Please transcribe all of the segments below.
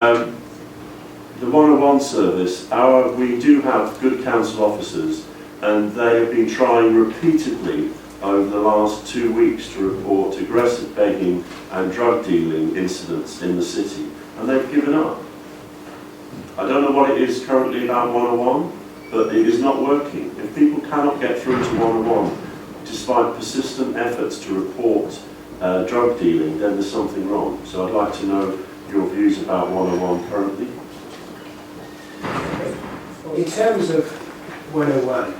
Um, the 101 service, we do have good council officers, and they have been trying repeatedly over the last 2 weeks to report aggressive begging and drug dealing incidents in the city, and they've given up. I don't know what it is currently about 101, but it is not working. If people cannot get through to 101, despite persistent efforts to report drug dealing, then there's something wrong. So I'd like to know your views about 101 currently. In terms of 101,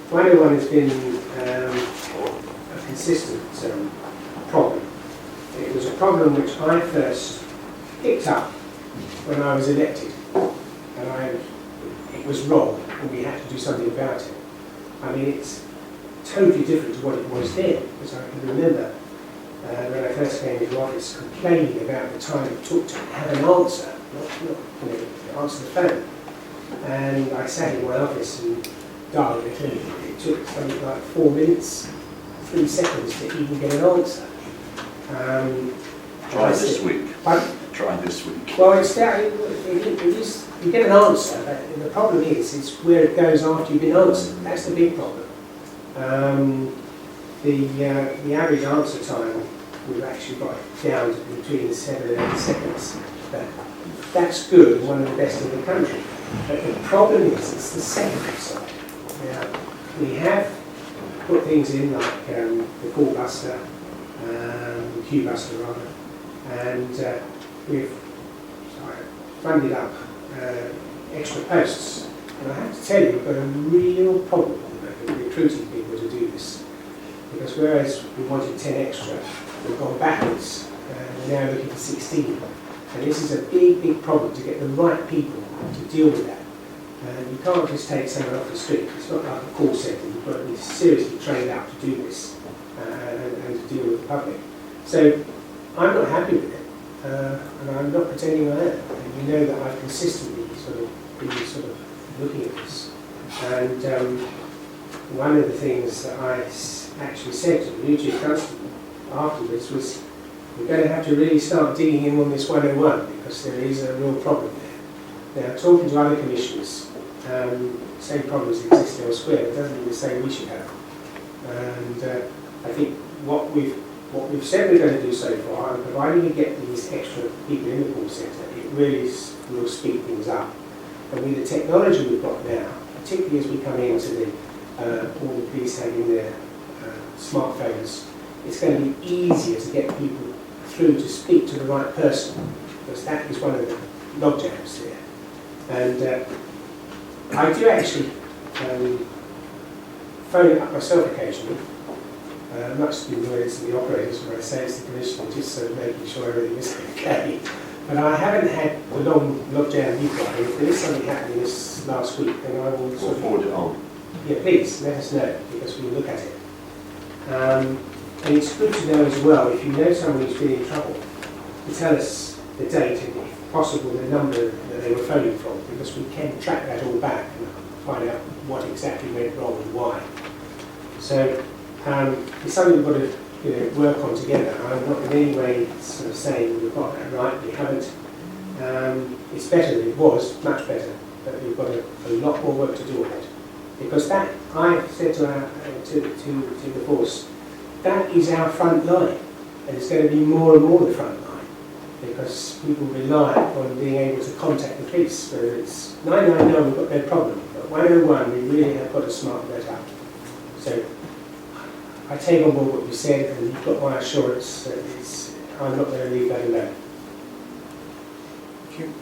101 has been a consistent problem. It was a problem which I first picked up when I was elected, and it was wrong, and we had to do something about it. I mean, it's totally different to what it was then, because I can remember when I first came into office complaining about the time it took to have an answer, not answer the phone. And I sat in my office and dialed it, and it took something like 4 minutes, 3 seconds to even get an answer. Try this week. Try this week. Well, it is, you get an answer, but the problem is it's where it goes after you've been answered. That's the big problem. The average answer time, we've actually got it down to between 7 and 8 seconds. But that's good, and one of the best in the country. But the problem is, it's the secondary side. Now, we have put things in like the call buster, the queue buster rather, and we've funded up extra posts. And I have to tell you, we've got a real problem with recruiting people to do this. Because whereas we wanted 10 extra, we've gone backwards, and we're now looking for 16. And this is a big, big problem to get the right people to deal with that. You can't just take someone off the street. It's not like a call centre. You've got to be seriously trained out to do this and to deal with the public. So I'm not happy with it, and I'm not pretending I am. And you know that I've consistently been looking at this. And one of the things that I actually said to the new chief constable afterwards was, we're going to have to really start digging in on this 101 because there is a real problem there. Now, talking to other commissioners, same problems exist elsewhere. It doesn't mean to say we should have. And I think what we've said we're going to do so far, and providing we get these extra people in the call centre, it really will speed things up. And with the technology we've got now, particularly as we come into all the police having their smartphones, it's going to be easier to get people through to speak to the right person, because that is one of the logjams there. And I do actually phone it up myself occasionally, much to the annoyance of the operators when I say it's the commissioner, just so making sure everything is okay. But I haven't had the long logjam you've got. If there is something happening this last week, then I will forward it on. Yeah, please let us know, because we'll look at it. And it's good to know as well, if you know someone who's been in trouble, to tell us the date and, if possible, the number that they were phoning from, because we can track that all back and find out what exactly went wrong and why. So it's something we've got to work on together. I'm not in any way saying we've got that right, we haven't. It's better than it was, much better, but we've got a lot more work to do on it. Because that, I said to the force, that is our front line, and it's going to be more and more the front line, because people rely on being able to contact the police. Whether it's 999, we've got no problem, but 101, we really have got to smarten that up. So I take on board what you said, and you've got my assurance that I'm not going to leave that alone. Thank you.